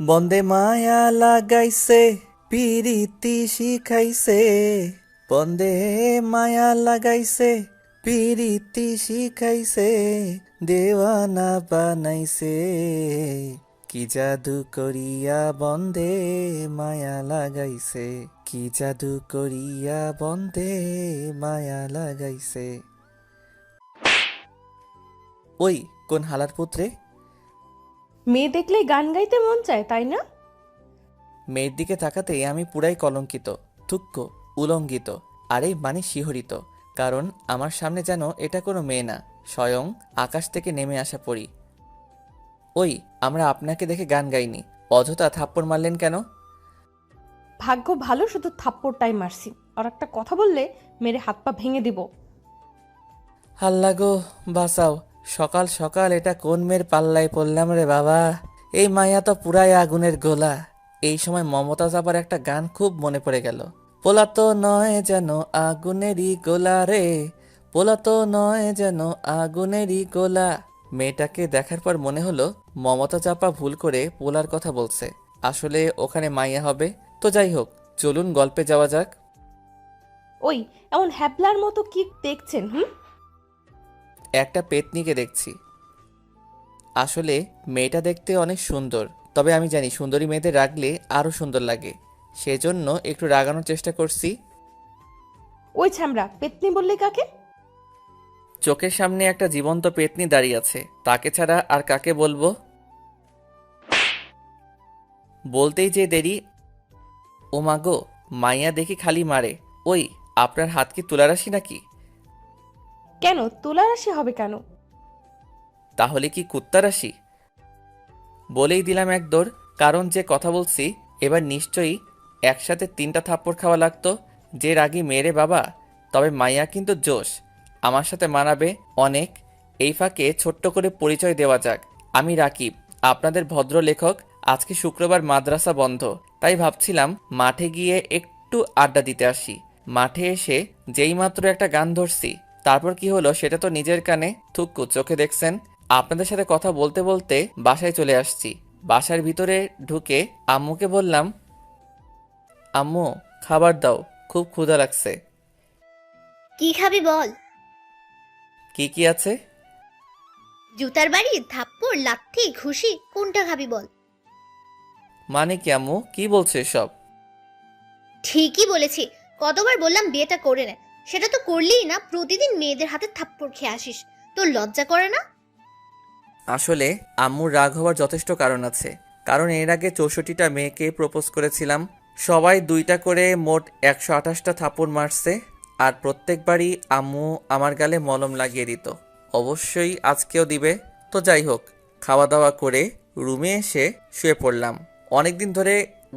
বন্দে মায়া লাগাইছে পিরিতি শিখাইছে, বন্দে মায়া লাগাইছে পিরিতি শিখাইছে, দেওয়ানা বানাইছে, কি জাদু করিয়া বন্দে মায়া লাগাইছে, কি জাদু করিয়া বন্দে মায়া লাগাইছে। ওই কোন হালার পুত্রে? মেয়ে দেখলেই গান গাইতে মন চায়, তাই না? মেয়ের দিকে তাকাতেই আমি পুরাই কলঙ্কিত, থুক্ক, উলঙ্গিত, আরে মানে শিহরিত। কারণ আমার সামনে যেন এটা কোনো মেয়ে না, স্বয়ং আকাশ থেকে নেমে আসা পড়ি। ওই, আমরা আপনাকে দেখে গান গাইনি, অযথা থাপ্পড় মারলেন কেন? ভাগ্য ভালো শুধু থাপ্পড়টাই মারছি, আর একটা কথা বললে মেরে হাত পা ভেঙে দিব। হাল্লা গো, বাঁচাও, সকাল সকাল এটা কোন মেয়ের পাল্লায় পড়লাম রে বাবা। এই মায়া তো পুরাই আগুনের গোলা। এই সময় মমতা জাপার একটা গান খুব মনে পড়ে গেল। পোলা তো নয় যেন আগুনেরই গোলা রে, পোলা তো নয় যেন আগুনেরই গোলা। মেয়েটাকে দেখার পর মনে হলো মমতা চাপা ভুল করে পোলার কথা বলছে, আসলে ওখানে মাইয়া হবে। তো যাই হোক, চলুন গল্পে যাওয়া যাক। ওই এমন হ্যাবলার মতো কি দেখছেন? একটা পেতনিকে দেখছি। আসলে মেয়েটা দেখতে অনেক সুন্দর, তবে আমি জানি সুন্দরী মেয়েদের রাগলে আরো সুন্দর লাগে, সেজন্য একটু রাগানোর চেষ্টা করছি। ওই ছ্যামরা, পেতনি বললে কাকে? চোখের সামনে একটা জীবন্ত পেতনি দাঁড়িয়ে আছে, তাকে ছাড়া আর কাকে বলবো? বলতেই যে দেরি। ও মাগো, মাইয়া দেখি খালি মারে। ওই, আপনার হাত কি তুলারাশি নাকি? কেন তুলা রাশি হবে কেন? তাহলে কি কুত্তা রাশি? বলেই দিলাম এক দৌড়, কারণ যে কথা বলছি এবার নিশ্চয়ই একসাথে 3টা থাপ্পড় খাওয়া লাগতো। যে রাগী মেরে বাবা, তবে মাইয়া কিন্তু জোশ, আমার সাথে মানাবে অনেক। এই ফাঁকে ছোট্ট করে পরিচয় দেওয়া যাক, আমি রাকিব, আপনাদের ভদ্র লেখক। আজকে শুক্রবার, মাদ্রাসা বন্ধ, তাই ভাবছিলাম মাঠে গিয়ে একটু আড্ডা দিতে আসি। মাঠে এসে যেইমাত্র একটা গান ধরছি, তারপর কি হলো সেটা তো নিজের কানে থুক্কু চোখে দেখছেন। আপনাদের সাথে কথা বলতে বলতে বাসায় চলে আসছি। বাসার ভিতরে ঢুকে আম্মুকে বললাম, আম্মু খাবার দাও, খুব ক্ষুধা লাগছে। কি খাবি বল? কি কি আছে? জুতার বাড়ি, থাপ্পড়, লাথি, ঘুষি, কোনটা খাবি বল? মানে কি আম্মু, কি বলছো এসব? ঠিকই বলেছি, কতবার বললাম বিয়েটা করে নে, সেটা তো করলিই না। প্রতিদিন মেয়েদের হাতে থাপ্পড় খেয়ে আসিস, তোর লজ্জা করে না? আসলে আম্মুর রাগ হওয়ার যথেষ্ট কারণ আছে, কারণ এর আগে 64টা মেয়েকে প্রপোজ করেছিলাম, সবাই 2টা করে মোট 128টা থাপ্পড় মারছে, আর প্রত্যেকবারই আম্মু আমার গালে মলম লাগিয়ে দিত। অবশ্যই আজকেও দিবে। তো যাই হোক, খাওয়া দাওয়া করে রুমে এসে শুয়ে পড়লাম। অনেকদিন ধরে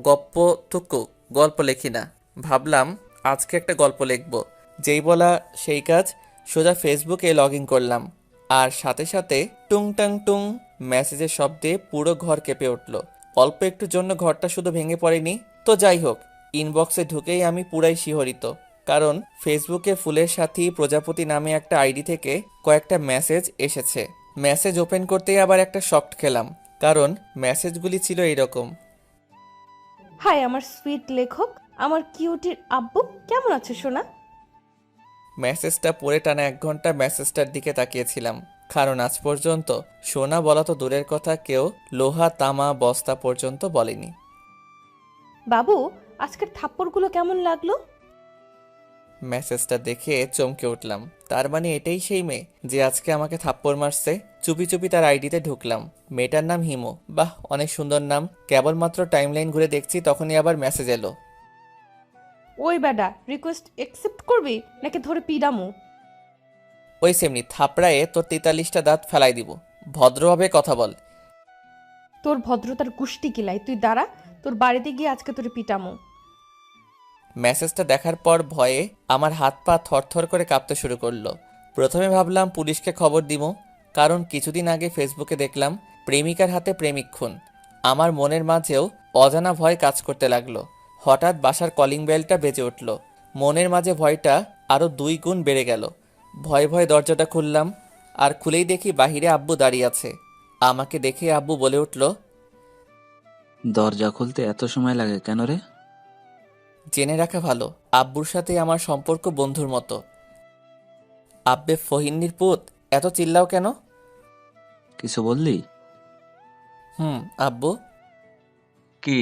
গপ্প থুকু গল্প লেখি না, ভাবলাম আজকে একটা গল্প লিখব। যেই বলা সেই কাজ, সোজা ফেসবুকে লগ ইন করলাম, আর সাথে সাথে টুং টাং টুং মেসেজের শব্দে পুরো ঘর কেঁপে উঠল। অল্প একটুর জন্য ঘরটা শুধু ভেঙে পড়েনি। তো যাই হোক, ইনবক্সে ঢুকেই আমি পুরাই শিহরিত, কারণ ফেসবুকে ফুলের সাথী প্রজাপতি নামে একটা আইডি থেকে কয়েকটা মেসেজ এসেছে। মেসেজ ওপেন করতেই আবার একটা শকড খেলাম, কারণ মেসেজগুলি ছিল এইরকম। হাই আমার সুইট লেখক, আমার কিউটির আব্বু, কেমন আছে সোনা? মেসেজটা পড়ে টানা 1 ঘন্টা মেসেজটার দিকে তাকিয়েছিলাম, কারণ আজ পর্যন্ত সোনা বলা তো দূরের কথা, কেউ লোহা তামা বস্তা পর্যন্ত বলেনি। বাবু, আজকের থাপ্পড়গুলো কেমন লাগলো? মেসেজটা দেখে চমকে উঠলাম, তার মানে এটাই সেই মেয়ে যে আজকে আমাকে থাপ্পড় মারছে। চুপি চুপি তার আইডিতে ঢুকলাম। মেয়েটার নাম হিমু, বাহ অনেক সুন্দর নাম। কেবলমাত্র টাইমলাইন ঘুরে দেখছি, তখনই আবার মেসেজ এলো। ওই বেডা, রিকোয়েস্ট একসেপ্ট করবি নাকি ধরে পিডামু? ওই সেমনি থাপড়ায়ে তোর 43টা দাঁত ফেলাই দিব, ভদ্রভাবে কথা বল। তোর ভদ্রতার গুষ্টি কিলাই, তুই দাঁড়া, তোর বাড়িতে গিয়ে আজকে তোর পিটামু। মেসেজটা দেখার পর ভয়ে আমার হাত পা থরথর করে কাঁপতে শুরু করলো। প্রথমে ভাবলাম পুলিশকে খবর দিব, কারণ কিছুদিন আগে ফেসবুকে দেখলাম প্রেমিকার হাতে প্রেমিক খুন। আমার মনের মাঝেও অজানা ভয় কাজ করতে লাগলো। হঠাৎ বাসার কলিং বেলটা বেজে উঠল, মনের মাঝে ভয়টা আরও 2 গুণ বেড়ে গেল। ভয়ে ভয়ে দরজাটা খুললাম, আর খুলেই দেখি বাহিরে আব্বু দাঁড়িয়ে আছে। আমাকে দেখে আব্বু বলে উঠল, দরজা খুলতে এত সময় লাগে কেন রে? জেনে রাখা ভালো, আব্বুর সাথে আমার সম্পর্ক বন্ধুর মতো। আব্বে ফহিন্নির পুত, এত চিল্লাও কেন? কিছু বললি? আব্বু। কি?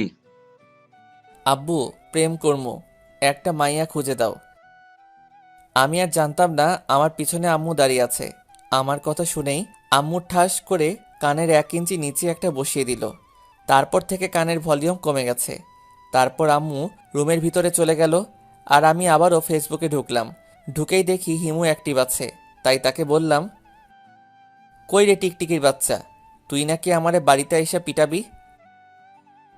আব্বু, প্রেম কর্মু, একটা মাইয়া খুঁজে দাও। আমি আর জানতাম না আমার পিছনে আম্মু দাঁড়িয়ে আছে। আমার কথা শুনেই আম্মু ঠাস করে কানের 1 ইঞ্চি নিচে একটা বসিয়ে দিল। তারপর থেকে কানের ভলিউম কমে গেছে। তারপর আম্মু রুমের ভিতরে চলে গেল, আর আমি আবারও ফেসবুকে ঢুকলাম। ঢুকেই দেখি হিমু অ্যাক্টিভ আছে, তাই তাকে বললাম, কই রে টিকটিকির বাচ্চা, তুই নাকি আমারে বাড়িতে এসে পিটাবি?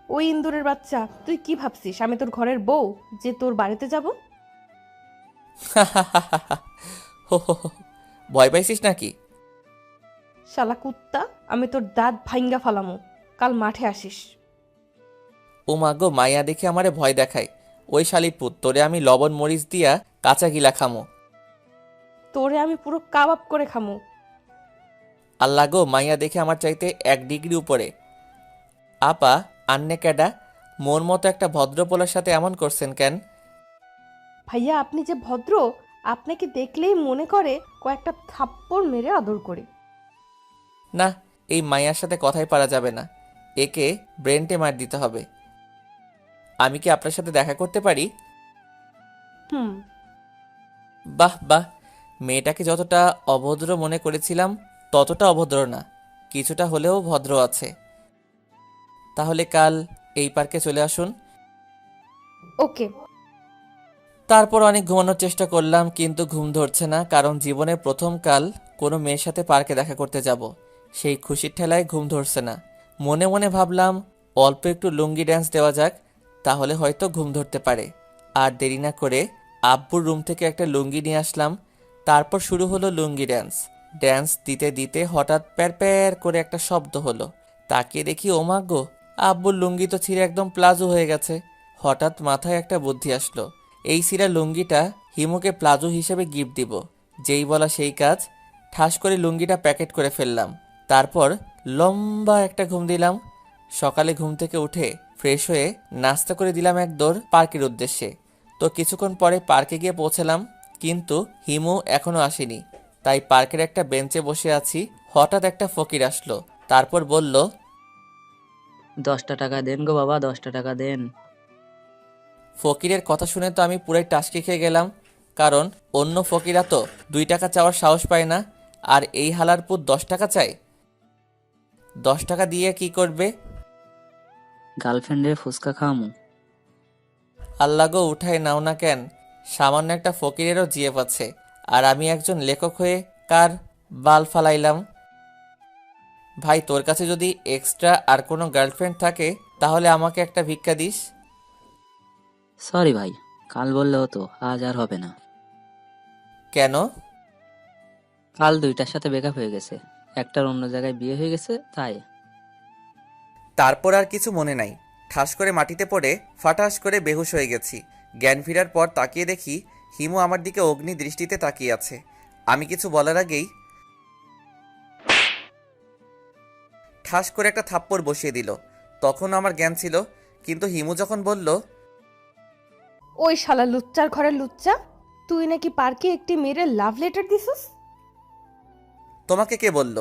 ওই ইন্দুরের বাচ্চা, তুই কি ভাবছিস আমি তোর ঘরের বউ যে তোর বাড়িতে যাব? হো হো হো, ভয় পাইছিস নাকি? শালা কুত্তা, আমি তোর দাঁত ভাইঙ্গা ফালামু। কাল মাঠে আসিস। ও মা গো, মাইয়া দেখে আমারে ভয় দেখায়। ওই শালির পুত, তোরে আমি লবণ মরিচ দিয়া কাঁচা গিলা খামু। তোরে আমি পুরো কাবাব করে খামু। আল্লাহ গো, মাইয়া দেখে আমার চাইতে 1 ডিগ্রি উপরে। আপা, আন্নে ক্যাডা? মোর মতো একটা ভদ্রপোলার সাথে এমন করছেন কেন? ভাইয়া আপনি যে ভদ্র, আপনাকে দেখলেই মনে করে কয়েকটা থাপ্পড় মেরে আদর করে। না, এই মাইয়ার সাথে কথাই পারা যাবে না। একে ব্রেনটে মার দিতে হবে। আমি কি আপনার সাথে দেখা করতে পারি? হুম। বাহ বাহ, মেয়েটাকে যতটা অভদ্র মনে করেছিলাম ততটা অভদ্র না, কিছুটা হলেও ভদ্র আছে। তাহলে কাল এই পার্কে চলে আসুন। ওকে। তারপর অনেক ঘুমানোর চেষ্টা করলাম, কিন্তু ঘুম ধরছে না, কারণ জীবনের প্রথম কাল কোনো মেয়ের সাথে পার্কে দেখা করতে যাব। সেই খুশির ঠেলায় ঘুম ধরছে না। মনে মনে ভাবলাম অল্প একটু লুঙ্গি ড্যান্স দেওয়া যাক, তাহলে হয়তো ঘুম ধরতে পারে। আর দেরি না করে আব্বুর রুম থেকে একটা লুঙ্গি নিয়ে আসলাম। তারপর শুরু হলো লুঙ্গি ড্যান্স। ড্যান্স দিতে দিতে হঠাৎ প্যার প্যার করে একটা শব্দ হলো। তাকিয়ে দেখি ওমা গো, আব্বুর লুঙ্গি তো ছিঁড়ে একদম প্লাজো হয়ে গেছে। হঠাৎ মাথায় একটা বুদ্ধি আসলো, এই সিরা লুঙ্গিটা হিমুকে প্লাজো হিসেবে গিফট দিব। যেই বলা সেই কাজ, ঠাস করে লুঙ্গিটা প্যাকেট করে ফেললাম। তারপর লম্বা একটা ঘুম দিলাম। সকালে ঘুম থেকে উঠে ফ্রেশ হয়ে নাস্তা করে দিলাম এক দৌড় পার্কের উদ্দেশ্যে। তো কিছুক্ষণ পরে পার্কে গিয়ে পৌঁছালাম, কিন্তু হিমু এখনো আসেনি। তাই পার্কের একটা বেঞ্চে বসে আছি। হঠাৎ একটা ফকির আসলো, তারপর বলল, 10টা টাকা দেন গো বাবা, 10টা টাকা দেন। ফকিরের কথা শুনে তো আমি পুরাই টাসকে খেয়ে গেলাম, কারণ অন্য ফকিরা তো 2 টাকা চাওয়ার সাহস পায় না, আর এই হালার পুত 10 টাকা চায়। 10 টাকা দিয়ে কি করবে? গার্লফ্রেন্ডের ফুচকা খাওয়ামু। আল্লাহ গো, উঠায় নাও না কেন, সামান্য একটা ফকিরেরও জিএফ আছে, আর আমি একজন লেখক হয়ে কার বাল ফালাইলাম। ভাই, তোর কাছে যদি এক্সট্রা আর কোনো গার্লফ্রেন্ড থাকে তাহলে আমাকে একটা ভিক্ষা দিস। সরি ভাই, কাল বললে হতো, আজ আর হবে না। কেন? কাল 2টার সাথে ব্রেকআপ হয়ে গেছে, একটার অন্য জায়গায় বিয়ে হয়ে গেছে, তাই। তারপর আর কিছু মনে নাই, ঠাস করে মাটিতে পড়ে ফাটাস করে বেহুশ হয়ে গেছি। জ্ঞান ফেরার পর তাকিয়ে দেখি হিমু আমার দিকে অগ্নি দৃষ্টিতে তাকিয়ে আছে। আমি কিছু বলার আগেই ঠাস করে একটা থাপ্পড় বসিয়ে দিল। তখন আমার জ্ঞান ছিল, কিন্তু হিমু যখন বলল, ওই শালা লুচ্চার ঘরের লুচ্চা, তুই নাকি পার্কে একটি মেয়ের লাভ লেটার দিছিস? তোমাকে কে বলল?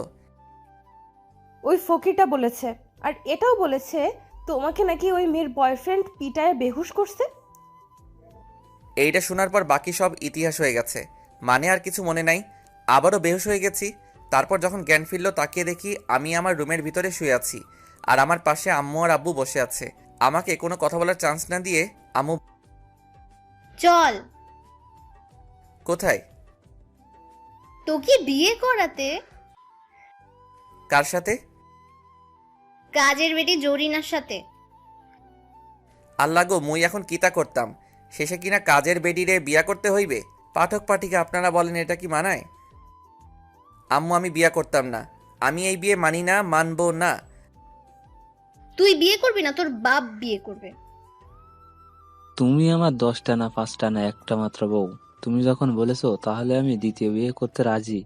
ওই ফকিরটা বলেছে। আর এটাও বলেছে তোমাকে নাকি ওই মেয়ের বয়ফ্রেন্ড পিটায় বেহুশ করছে। এইটা শোনার পর বাকি সব ইতিহাস হয়ে গেছে, মানে আর কিছু মনে নাই। আবারও বেহুশ হয়ে গেছি। তারপর যখন জ্ঞান ফিরল তাকিয়ে দেখি আমি আমার রুমের ভিতরে শুয়ে আছি, আর আমার পাশে আম্মু আর আব্বু বসে আছে। আমাকে কোনো কথা বলার চান্স না দিয়ে আম্মু, চল কোথায়? তোকে বিয়ে করাতে। কার সাথে? কাজের বেটি জরিনার সাথে। আল্লাহ গো, মুই এখন কিতা করতাম, শেষে কিনা কাজের বেডিরে বিয়া করতে হইবে? পাঠক পাঠিকা আপনারা বলেন, এটা কি মানায়? আম্মু, আমি বিয়া করতাম না, আমি এই বিয়ে মানি না, মানবো না। তুই বিয়ে করবি না, তোর বাপ বিয়ে করবে। তুমি আমার 10টা না 5টা না একটা মাত্র বউ। তুমি যখন বলেছো তাহলে আমি দ্বিতীয় বিয়ে করতে রাজি।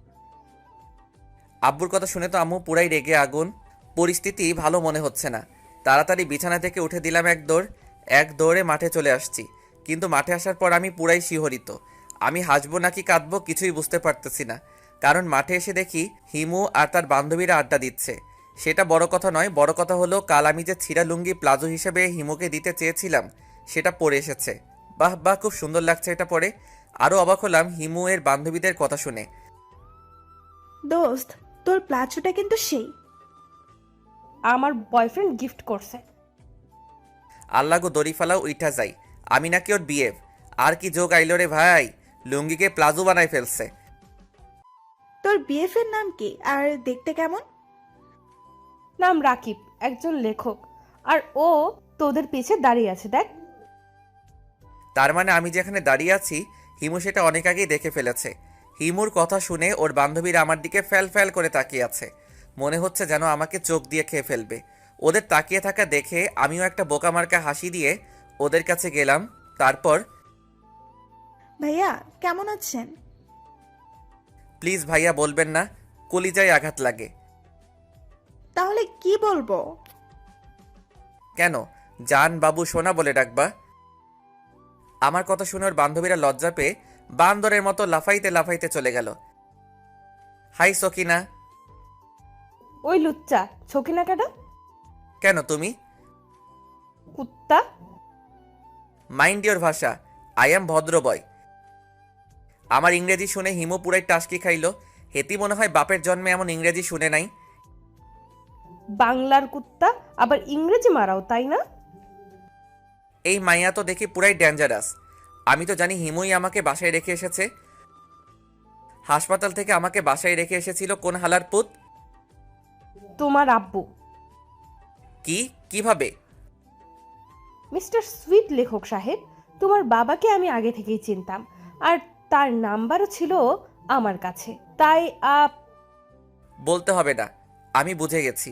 আব্বুর কথা শুনে তো আম্মু পুরাই রেগে আগুন। পরিস্থিতি ভালো মনে হচ্ছে না। তাড়াতাড়ি বিছানা থেকে উঠে দিলাম এক দৌড়ে মাঠে চলে আসছি। কিন্তু মাঠে আসার পর আমি পুরাই শিহরিত। আমি হাসবো নাকি কাঁদবো কিছুই বুঝতে পারতেছি না। কারণ মাঠে এসে দেখি হিমু আর তার বান্ধবীরা আড্ডা দিচ্ছে। সেটা বড় কথা নয়, বড় কথা হলো কাল আমি যে ছিঁড়া লুঙ্গি প্লাজো হিসেবে হিমুকে দিতে চেয়েছিলাম সেটা পরে এসেছে। বাহ বাহ, খুব সুন্দর লাগছে এটা পরে। আরও অবাক হলাম হিমু এর বান্ধবীদের কথা শুনে। দোস্ত, তোর প্লাজোটা কিন্তু সেই। আমার বয়ফ্রেন্ড গিফট করছে। আল্লাহ গো, দড়ি ফালাও উইঠা যাই। আমি নাকি ওর বিয়ে। আর কি যোগ আইলো রে ভাই, লুঙ্গিকে প্লাজো বানায় ফেলছে। তোর বিএফের নাম কি আর দেখতে কেমন? নাম রাকিব, একজন লেখক। আর ও তোদের পিছে দাঁড়িয়ে আছে, দেখ। তার মানে আমি যেখানে দাঁড়িয়ে আছি হিমু সেটা অনেক আগেই দেখে ফেলেছে। হিমুর কথা শুনে ওর বান্ধবীরা আমার দিকে ফ্যাল ফ্যাল করে তাকিয়ে আছে। মনে হচ্ছে যেন আমাকে চোখ দিয়ে খেয়ে ফেলবে। ওদের তাকিয়ে থাকা দেখে আমিও একটা বোকামার্কা হাসি দিয়ে ওদের কাছে গেলাম। তারপর, ভাইয়া কেমন আছেন? প্লিজ ভাইয়া বলবেন না, কলিজায় আঘাত লাগে। তাহলে কি বলবো? কেন, জান বাবু সোনা বলে ডাকবা? আমার কথা শুনে ওর বান্ধবীরা লজ্জা পেয়ে বান্দরের মতো লাফাইতে লাফাইতে চলে গেল। হাই সকিনা। ওই লুচ্চা ছকিনা কেডা? কেন তুমি? কুত্তা। মাইন্ড ইওর ভাষা, আই এম ভদ্র বয়। আমার ইংরেজি শুনে হিমু পুরাই টাস্কি খাইল। হেতি মনে হয় বাপের জন্মে এমন ইংরেজি শুনে নাই। বাংলার কুত্তা, আবার ইংরেজি মারাও, তাই না? এই মাইয়া তো দেখি পুরাই ডেঞ্জারাস। আমি তো জানি হিমুই আমাকে বাসায় রেখে এসেছে। হাসপাতাল থেকে আমাকে বাসায় রেখে এসেছিল কোন হালার পুত? তোমার আব্বু। কি? কিভাবে? মিস্টার সুইট লেখক সাহেব, তোমার বাবাকে আমি আগে থেকেই চিনতাম, আর তার নাম্বারও ছিল আমার কাছে। তাই বলতে হবে না, আমি বুঝে গেছি।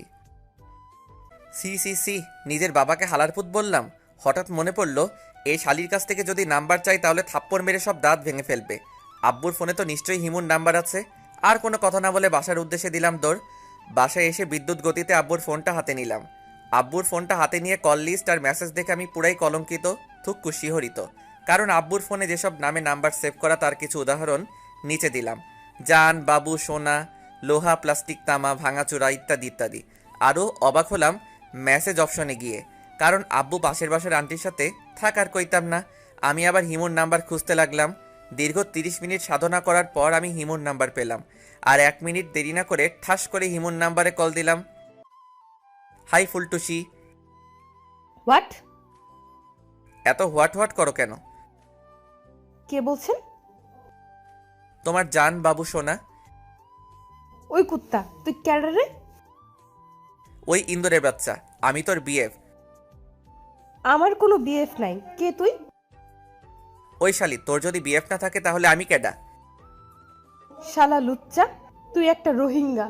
সি সি সি, নিজের বাবাকে হালারপুত বললাম। হঠাৎ মনে পড়ল এই শালির কাছ থেকে যদি নাম্বার চাই তাহলে থাপ্পড় মেরে সব দাঁত ভেঙে ফেলবে। আব্বুর ফোনে তো নিশ্চয়ই হিমুর নাম্বার আছে। আর কোনো কথা না বলে বাসার উদ্দেশ্যে দিলাম দৌড়। বাসায় এসে বিদ্যুৎ গতিতে আব্বুর ফোনটা হাতে নিলাম। আব্বুর ফোনটা হাতে নিয়ে কল লিস্ট আর মেসেজ দেখে আমি পুরাই কলঙ্কিত, থুক্কু শিহরিত। কারণ আব্বুর ফোনে যেসব নামে নাম্বার সেভ করা তার কিছু উদাহরণ নিচে দিলাম। জান, বাবু, সোনা, লোহা, প্লাস্টিক, তামা, ভাঙাচোরা ইত্যাদি ইত্যাদি। আরও অবাক হলাম মেসেজ অপশনে গিয়ে, কারণ আব্বু পাশের বাসার আন্টির সাথে থাকার কইতাম না। আমি আবার হিমুর নাম্বার খুঁজতে লাগলাম। দীর্ঘ 30 মিনিট সাধনা করার পর আমি হিমুর নাম্বার পেলাম। আর 1 মিনিট দেরি না করে ঠাস করে হিমুর নাম্বারে কল দিলাম। হাই ফুলটুসি। হোয়াট? এত হোয়াট হোয়াট করো কেন? কে বলছেন? তোমার জান, বাবু, সোনা। ওই কুত্তা, তুই ক্যাডা রে? ওই ইন্দুরের বাচ্চা, আমি তোর বিএফ। আমার কোনো বিএফ নাই। কে তুই? ওই শালি, তোর যদি বিএফ না থাকে তাহলে আমি কেডা? শালা লুচ্চা, তুই একটা রোহিঙ্গা।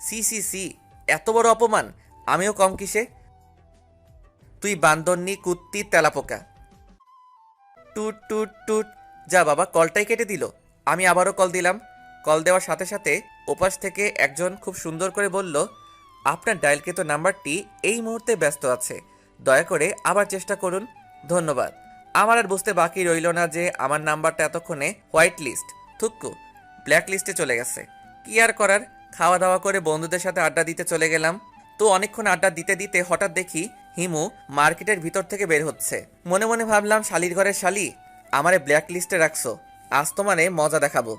সি সি সি, এত বড় অপমান! আমিও কম কিসে? তুই বান্দরনি, কুত্তি, তেলাপোকা। টুট টুট টুট। যা বাবা, কলটাই কেটে দিল। আমি আবারও কল দিলাম। কল দেওয়ার সাথে সাথে ওপাশ থেকে একজন খুব সুন্দর করে বলল, আপনার ডায়ালকৃত নাম্বারটি এই মুহূর্তে ব্যস্ত আছে, দয়া করে আবার চেষ্টা করুন, ধন্যবাদ। আমার আর বুঝতে বাকি রইল না যে আমার নাম্বারটা এতক্ষণে হোয়াইট লিস্ট, থুক্কু, ব্ল্যাক লিস্টে চলে গেছে। কি আর করার, খাওয়া দাওয়া করে বন্ধুদের সাথে আড্ডা দিতে চলে গেলাম। তো অনেকক্ষণ আড্ডা দিতে দিতে হঠাৎ দেখি হিমু মার্কেটের ভিতর থেকে বের হচ্ছে। মনে মনে ভাবলাম, শালির ঘরের শালি, আমারে ব্ল্যাক লিস্টে রাখছো, আজ তোমারে মজা দেখাবো।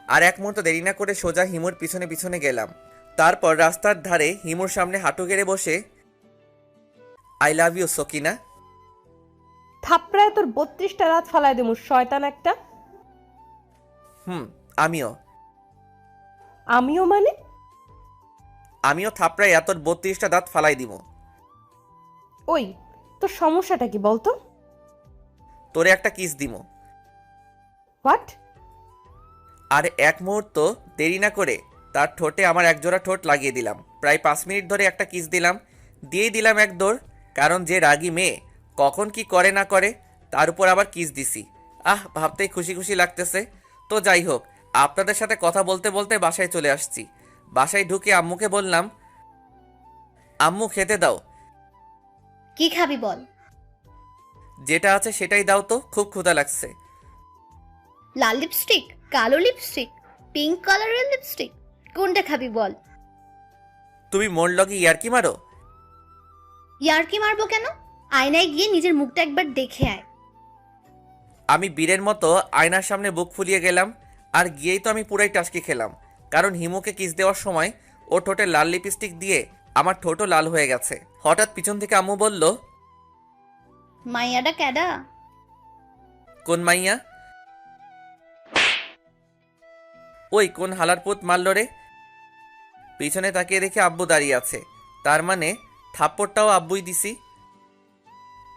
আর এক মুহূর্ত দেরি না করে সোজা হিমুর পিছনে পিছনে গেলাম। তারপর রাস্তার ধারে হিমুর সামনে হাঁটু গেড়ে বসে, আই লাভ ইউ সকিনা। থাপড়ায় তোর 32টা রাত ফালাই দেবো, শয়তান একটা। আমিও। আমিও মানে? আমিও থাপড়ায় তোর 32টা দাঁত ফালাই দিব। ওই, তোর সমস্যাটা কি বলতো? তোরে একটা কিস দিমো। হোয়াট? আর এক মুহূর্ত দেরি না করে তার ঠোঁটে আমার একজোড়া ঠোঁট লাগিয়ে দিলাম। প্রায় 5 মিনিট ধরে একটা কিস দিলাম, দিয়েই দিলাম এক দৌড়। কারণ যে রাগী মেয়ে কখন কি করে না করে, তার উপর আবার কিস দিছি। ভাবতেই খুশি খুশি লাগতেছে। তো যাই হোক, আপনাদের সাথে কথা বলতে বলতে বাসায় চলে আসছি। বাসায় ঢুকে আম্মুকে বললাম, আম্মু খেতে দাও। কি খাবি বল? যেটা আছে সেটাই দাও তো, খুব ক্ষুধা লাগছে। লাল লিপস্টিক, কালো লিপস্টিক, পিঙ্ক কালারের লিপস্টিক, কোনটা খাবি বল? তুমি মোর লগে ইয়ার্কি মারো? ইয়ার্কি মারবো কেন? আয়নায় গিয়ে নিজের মুখটা একবার দেখে আয়। আমি বীরের মতো আয়নার সামনে বুক ফুলিয়ে গেলাম, আর গিয়েই তো আমি পুরাই টাসকি খেলাম, কারণ হিমুকে কিস দেওয়ার সময় ও ঠোঁটে লাল লিপস্টিক দিয়ে আমার ঠোঁটও লাল হয়ে গেছে। হঠাৎ পিছন থেকে আম্মু বলল, মাইয়াটা ক্যাডা? কোন মাইয়া? ওই কোন হালার পুত মারল রে? পিছনে তাকিয়ে দেখে আব্বু দাঁড়িয়ে আছে, তার মানে থাপ্পড়টাও আব্বুই দিছি।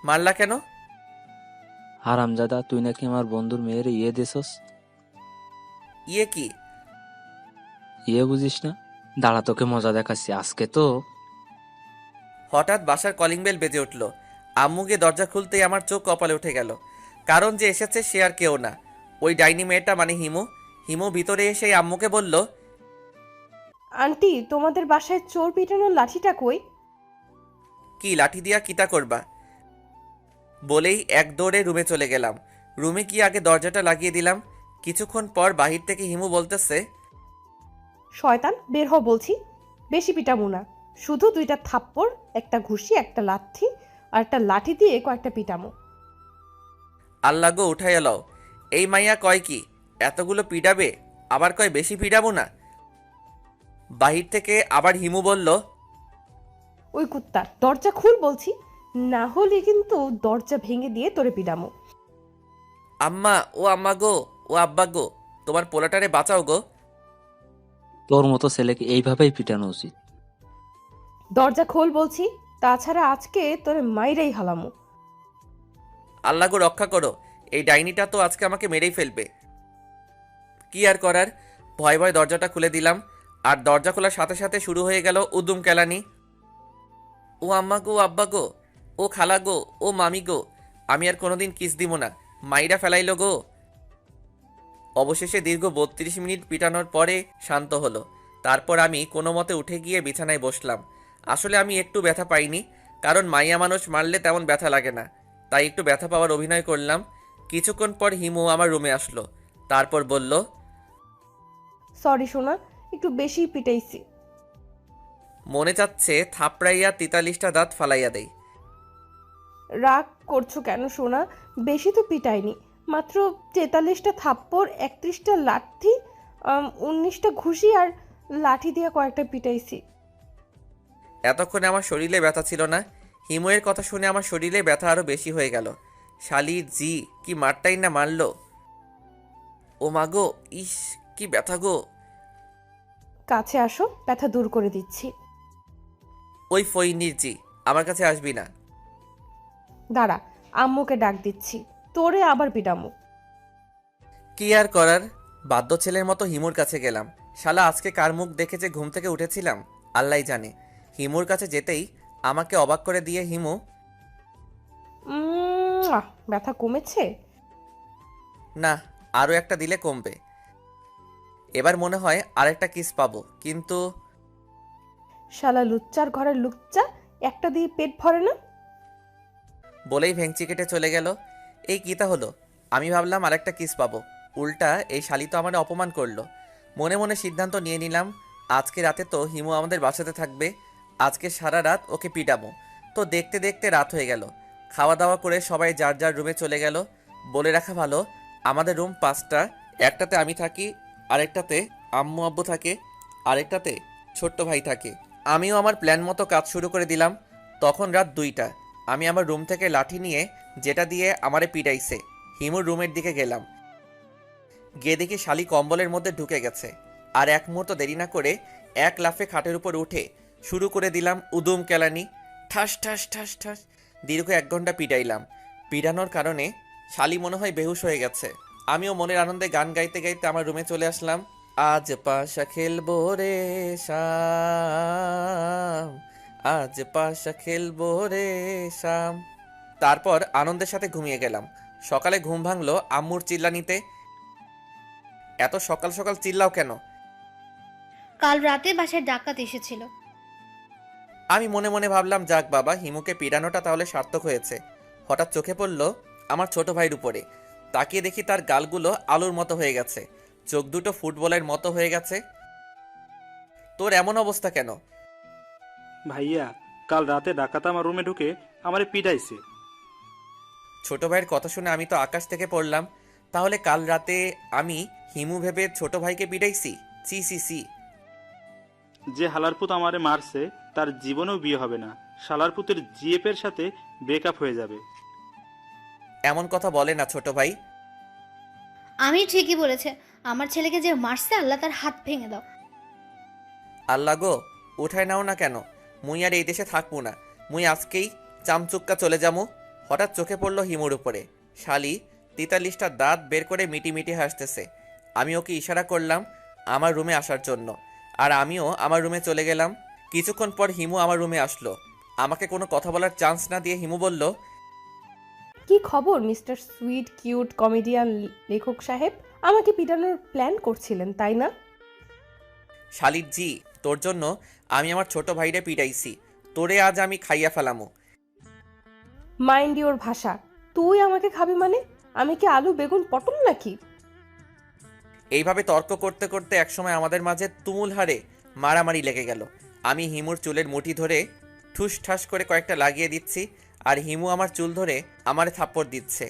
মারলা কেন? হারামজাদা, তুই নাকি আমার বন্ধুর মেয়ের ইয়ে দিছস। ইয়ে কি? ইয়ে বুঝিস না? দাঁড়া, তোকে মজা দেখাচ্ছি আজকে তো। হঠাৎ বাসার কলিং বেল বেজে উঠল। আম্মু গিয়ে দরজা খুলতেই আমার চোখ কপালে উঠে গেল, কারণ যে এসেছে সে আর কেউ না, ওই ডাইনি মেয়েটা মানে হিমু। হিমু ভিতরে এসে আম্মুকে বলল, আন্টি, তোমাদের বাসায় চোর পিটানোর লাঠিটা কই? কি লাঠি দিয়া কিতা করবা? বলেই এক দৌড়ে রুমে চলে গেলাম। রুমে গিয়ে আগে দরজাটা লাগিয়ে দিলাম। কিছুক্ষণ পর বাহির থেকে হিমু বলতেছে, শয়তান, বের হ বলছি। বেশি পিটাবো না, শুধু 2টা থাপ্পড়, একটা ঘুষি, একটা লাথি আর একটা লাঠি দিয়ে কয়েকটা পিটামো। আল্লাহ গো উঠাই লও। এই মাইয়া কয় কি এতগুলো পিডাবে, আবার কয় বেশি পিডাবো না। বাহির থেকে আবার হিমু বলল, ওই কুত্তা, দরজা খুল বলছি, না হলে কিন্তু দরজা ভেঙে দিয়ে তোরে পিটামো। আম্মা ও আম্মা গো, ও আব্বা গো, তোমার পোলাটারে বাঁচাও গো। তোর মতো ছেলেকে এইভাবেই পিটানো উচিত। দরজা খোল বলছি, তাছাড়া আজকে তোরে মাইরাই হালামো। আল্লাহ গো রক্ষা করো, এই ডাইনিটা তো আজকে আমাকে মেরেই ফেলবে। কি আর করার, ভয় ভয় দরজাটা খুলে দিলাম। আর দরজা খোলার সাথে সাথে শুরু হয়ে গেল উদুম কেলানি। ও আম্মা গো, আব্বা গো, ও খালা গো, ও মামি গো, আমি আর কোনোদিন কিস দিব না, মাইরা ফেলাইলো গো। অবশেষে দীর্ঘ 32 মিনিট পিটানোর পরে শান্ত হলো। তারপর আমি কোনো মতে উঠে গিয়ে বিছানায় বসলাম। আসলে আমি একটু ব্যথা পাইনি, কারণ মাইয়া মানুষ মারলে তেমন ব্যথা লাগে না, তাই একটু ব্যথা পাওয়ার অভিনয় করলাম। কিছুক্ষণ পর হিমু আমার রুমে আসলো, তারপর বলল, সরি সোনা, একটু বেশি পিটাইছি। মনে চাচ্ছে থাপড়াইয়া 43টা দাঁত ফালাইয়া দেই। রাগ করছো কেন সোনা? বেশি তো পিটাইনি, মাত্র 43টা থাপ্পড়, 31টা লাঠি, 19টা ঘুষি আর লাঠি দিয়ে কয়েকটা পিটাইছি। এতক্ষণে আমার শরীরে ব্যথা ছিল না। হিমুয়ের কথা শুনে আমার শরীরে ব্যথা আরো বেশি হয়ে গেল। শালি জি কি মারটাই না মারলো। ও মাগো, ইস কি ব্যথা গো। কাছে আসো, ব্যথা দূর করে দিচ্ছি। ওই ফইনির জি, আমার কাছে আসবি না। দাঁড়া, আম্মুকে ডাক দিচ্ছি, তোরে আবার পিটামো। কি আর করার, বাধ্য ছেলের মতো হিমুর কাছে গেলাম। শালা আজকে কার মুখ দেখে যে ঘুম থেকে উঠেছিলাম আল্লাহই জানে। হিমুর কাছে যেতেই আমাকে অবাক করে দিয়ে হিমু, ব্যথা কমেছে? না, আরও একটা দিলে কমবে। এবার মনে হয় আরেকটা কিস পাবো, কিন্তু শালা লুচ্চার ঘরের লুচ্চা, একটা দিয়ে পেট ভরে না। বলেই ভেংচি কেটে চলে গেল। এই কিতা হলো, আমি ভাবলাম আরেকটা কিস পাবো, উল্টা এই শালি তো আমার অপমান করলো। মনে মনে সিদ্ধান্ত নিয়ে নিলাম, আজকে রাতে তো হিমু আমাদের বাসাতে থাকবে, আজকে সারা রাত ওকে পিটাবো। তো দেখতে দেখতে রাত হয়ে গেল। খাওয়া দাওয়া করে সবাই যার যার রুমে চলে গেল। বলে রাখা ভালো, আমাদের রুম 5টা, একটাতে আমি থাকি, আরেকটাতে আম্মু আব্বু থাকে, আরেকটাতে ছোট্ট ভাই থাকে। আমিও আমার প্ল্যান মতো কাজ শুরু করে দিলাম। তখন রাত 2টা। আমি আমার রুম থেকে লাঠি নিয়ে, যেটা দিয়ে আমারে পিটাইছে, হিমুর রুমের দিকে গেলাম। গিয়ে দেখি শালি কম্বলের মধ্যে ঢুকে গেছে। আর এক মুহূর্ত দেরি না করে এক লাফে খাটের উপর উঠে শুরু করে দিলাম উদুম কেলানি। ঠাস ঠাস ঠাস ঠাস দীর্ঘ 1 ঘন্টা পিটাইলাম। পিটানোর কারণে শালি মনে হয় বেহুশ হয়ে গেছে। আমিও মনের আনন্দে গান গাইতে গাইতে আমার রুমে চলে আসলাম। আজ পাশা খেলবো রে শাম, আজ পাশা খেলবো রে শাম। তারপর আনন্দের সাথে ঘুমিয়ে গেলাম। সকালে ঘুম ভাঙলো আম্মুর চিল্লানিতে। এত সকাল সকাল চিল্লাও কেন? কাল রাতে বাসায় ডাকাত এসেছিল। আমি মনে মনে ভাবলাম, যাক বাবা, হিমুকে পিড়ানোটা তাহলে সার্থক হয়েছে। হঠাৎ চোখে পড়ল আমার ছোট ভাইয়ের উপরে। তাকিয়ে দেখি তার গালগুলো আলুর মতো হয়ে গেছে, চোখ দুটো ফুটবলের মতো হয়ে গেছে। তোর এমন অবস্থা কেন? ভাইয়া, কাল রাতে ডাকাত আমার রুমে ঢুকে আমারে পিটাইছে। ছোট ভাইয়ের কথা শুনে আমি তো আকাশ থেকে পড়লাম। তাহলে কাল রাতে আমি হিমু ভেবে ছোট ভাইকে পিটাইছি? C C C. যে হালারপুত আমারে মারছে তার জীবনেও বিয়ে হবে না। শালারপুতের জিএফের সাথে ব্রেকআপ হয়ে যাবে। এমন কথা বলে না ছোট ভাই। আমি ঠিকই বলেছে, আমার ছেলেকে যে মারছে আল্লাহ তার হাত ভেঙে দাও। আল্লাহ গো, উঠায় নাও না কেন? মুই আর এই দেশে থাকবো না। মুই আজকেই চামচুক্কা চলে যাবো। হঠাৎ চোখে পড়লো হিমুর উপরে। শালি 43টা দাঁত বের করে মিটি মিটি হাসতেছে। আমি ওকে ইশারা করলাম আমার রুমে আসার জন্য, আর আমিও আমার রুমে চলে গেলাম। কিছুক্ষণ পর হিমু আমার রুমে আসলো। আমাকে কোনো কথা বলার চান্স না দিয়ে হিমু বলল, কি খবর মিস্টার সুইট কিউট কমেডিয়ান লেখক সাহেব? আমাকে পিটানোর প্ল্যান করছিলেন তাই না? শালির জি, তোর জন্য আমি আমার ছোট ভাইরে পিটাইছি। তোরে আজ আমি খাইয়া ফেলামো। মাইন্ড ইওর ভাষা। তুই আমাকে খাবি মানে? আমি কি আলু বেগুন পটল নাকি? এইভাবে তর্ক করতে করতে একসময় আমাদের মাঝে তুমুল হারে মারামারি লেগে গেল। আমি হিমুর চুলের মুঠি ধরে ঠুস ঠাস করে কয়েকটা লাগিয়ে দিচ্ছি, আর হিমু আমার চুল ধরে আমারে থাপ্পড় দিচ্ছে।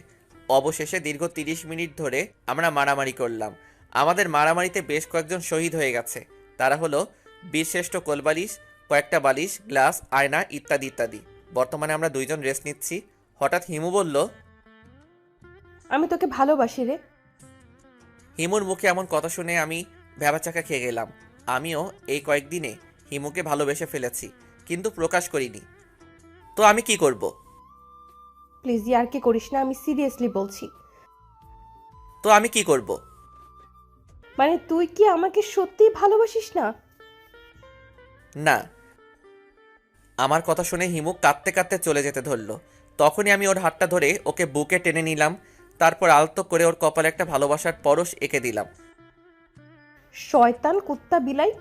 অবশেষে দীর্ঘ 30 মিনিট ধরে আমরা মারামারি করলাম। আমাদের মারামারিতে বেশ কয়েকজন শহীদ হয়ে গেছে। তারা হলো বীরশ্রেষ্ঠ কোলবালিশ, কয়েকটা বালিশ, গ্লাস, আয়না ইত্যাদি ইত্যাদি। বর্তমানে আমরা দুইজন রেস্ট নিচ্ছি। হঠাৎ হিমু বলল, আমি তোকে ভালোবাসি রে। হিমুর মুখে এমন কথা শুনে আমি ভ্যাবাচাকা খেয়ে গেলাম। আমিও এই কয়েকদিনে হিমুকে ভালোবেসে ফেলেছি, কিন্তু প্রকাশ করিনি। তো আমি কি করব? প্লিজ আর কি করিস না, আমি সিরিয়াসলি বলছি। তো আমি কি করব? মানে তুই কি আমাকে সত্যিই ভালোবাসিস না? না। আমার কথা শুনে হিমু কাঁদতে কাঁদতে চলে যেতে ধরলো। তখনই আমি ওর হাতটা ধরে ওকে বুকে টেনে নিলাম। তারপর আলতো করে ওর কপালে একটা ভালোবাসার পরশ এঁকে দিলাম। শয়তান কুত্তা বিলাই,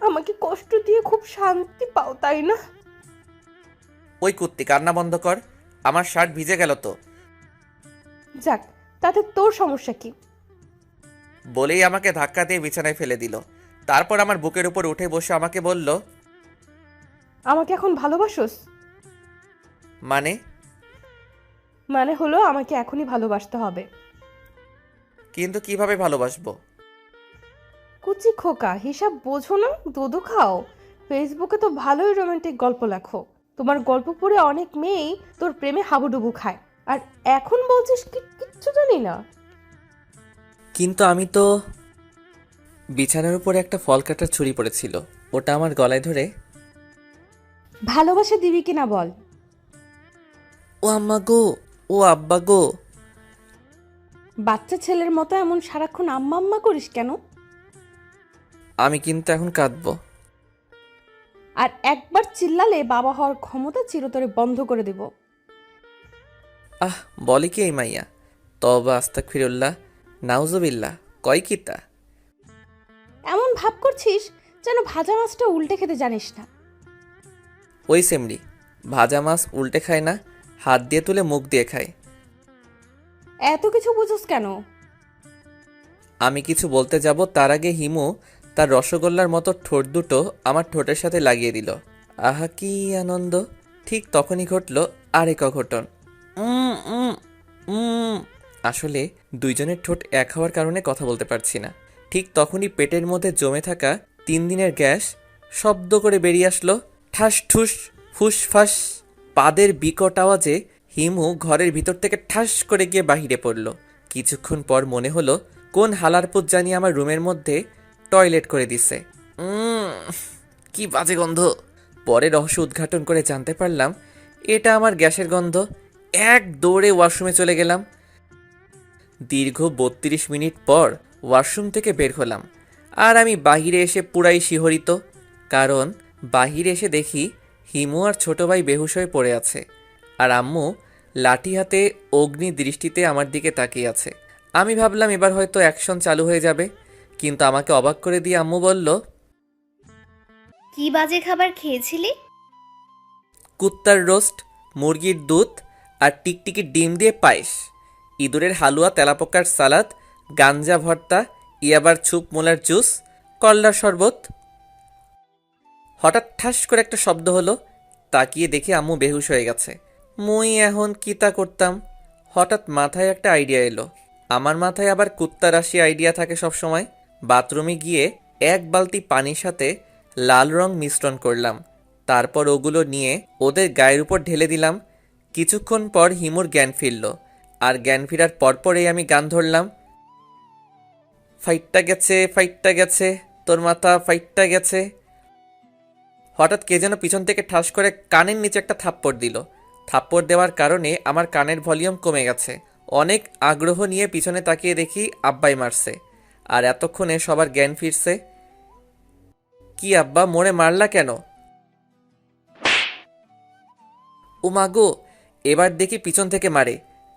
আমাকে কষ্ট দিয়ে খুব শান্তি পাও তাই না? ওই কুত্তি, কান্না বন্ধ কর। আমার শার্ট ভিজে গেল তো। যাক, তাতে তোর সমস্যা কি? বলেই আমাকে ধাক্কা দিয়ে বিছানায় ফেলে দিল। তারপর আমার বুকের উপর উঠে বসে আমাকে বলল, আমাকে এখন ভালোবাসোস? মানে? মানে হলো আমাকে এখনই ভালোবাসতে হবে। কিন্তু কিভাবে ভালোবাসবো? কুচি খোকা, হিসাব বোঝো না? দুধু খাও। ফেসবুকে তো ভালোই রোমান্টিক গল্প লেখো। তোমার গল্প পড়ে অনেক মেয়েই তোর প্রেমে হাবুডুবু খায়, আর এখন বলছিস কিচ্ছু জানি না। কিন্তু আমি তো। বিছানার উপরে একটা ফল কাটার ছুরি পড়েছিল, ওটা আমার গলায় ধরে, ভালোবাসা দিবি কিনা বল। ও আম্মা গো, ও আব্বা গো। বাচ্চা ছেলের মতো এমন সারাক্ষণ আম্মা আম্মা করিস কেন? আমি কিন্তু এখন কাঁদবো। আর একবার চিল্লালে বাবা হওয়ার ক্ষমতা চিরতরে বন্ধ করে দেব। আহ, বলে কি এই মাইয়া? তবা আস্তাগফিরুল্লাহ, নাউজুবিল্লাহ, কয় কি তা? এমন ভাব করছিস যেন ভাজা মাছটা উল্টে খেতে জানিস না। ওই সেমরি, ভাজা মাছ উল্টে খায় না, হাত দিয়ে তুলে মুখ দিয়ে খায়। এত কিছু বুঝোস কেন? আমি কিছু বলতে যাব তার আগে হিমু তার রসগোল্লার মতো ঠোঁট দুটো আমার ঠোঁটের সাথে লাগিয়ে দিল। আহা কি আনন্দ! ঠিক তখনই ঘটল আরেক অঘটন। উম, উম, উম। আসলে দুইজনের ঠোঁট এক হওয়ার কারণে কথা বলতে পারছি না। ঠিক তখনই পেটের মধ্যে জমে থাকা 3 দিনের গ্যাস শব্দ করে বেরিয়ে আসলো, ঠাস ঠুস ফুসফাস। পাদের বিকট আওয়াজে হিমু ঘরের ভিতর থেকে ঠাস করে গিয়ে বাহিরে পড়ল। কিছুক্ষণ পর মনে হলো কোন হালারপুত জানি আমার রুমের মধ্যে টয়লেট করে দিছে। কি বাজে গন্ধ! পরে রহস্য উদ্ঘাটন করে জানতে পারলাম এটা আমার গ্যাসের গন্ধ। এক দৌড়ে ওয়াশরুমে চলে গেলাম। দীর্ঘ 32 মিনিট পর ওয়াশরুম থেকে বের হলাম, আর আমি বাহিরে এসে পুরাই শিহরিত। কারণ বাহিরে এসে দেখি হিমু আর ছোট ভাই বেহুশ হয়ে পড়ে আছে, আর আম্মু লাঠি হাতে অগ্নি দৃষ্টিতে আমার দিকে তাকিয়ে আছে। আমি ভাবলাম এবার হয়তো অ্যাকশন চালু হয়ে যাবে, কিন্তু আমাকে অবাক করে দিয়ে আম্মু বলল, কি বাজে খাবার খেয়েছিলি? কুত্তার রোস্ট, মুরগির দুধ আর টিকটিকির ডিম দিয়ে পায়েস, ইঁদুরের হালুয়া, তেলাপোকার সালাদ, গাঞ্জা ভর্তা, ইয়াবার ছুপ, মোলার জুস, করলার শরবত। হঠাৎ ঠাস করে একটা শব্দ হলো। তাকিয়ে দেখে আম্মু বেহুশ হয়ে গেছে। মুই এখন কিতা করতাম? হঠাৎ মাথায় একটা আইডিয়া এলো। আমার মাথায় আবার কুত্তা রাশি আইডিয়া থাকে সব সময়। বাথরুমে গিয়ে এক বালতি পানির সাথে লাল রং মিশ্রণ করলাম, তারপর ওগুলো নিয়ে ওদের গায়ের উপর ঢেলে দিলাম। কিছুক্ষণ পর হিমুর জ্ঞান ফিরল, আর জ্ঞান ফেরার পরপরেই আমি গান ধরলাম, ফাইটটা গেছে, ফাইটটা গেছে, তোর মাথা ফাইটটা গেছে। হঠাৎ কে যেন পিছন থেকে ঠাস করে কানের নিচে একটা থাপ্পড় দিল। থাপ্পড় দেওয়ার কারণে আমার কানের ভলিউম কমে গেছে। অনেক আগ্রহ নিয়ে পিছনে তাকিয়ে দেখি আব্বাই মারছে, আর এতক্ষণে সবার জ্ঞান ফিরছে। কি আব্বা, মোড়ে মারলা কেন? ও মাগো, এবার দেখি পিছন থেকে মারে।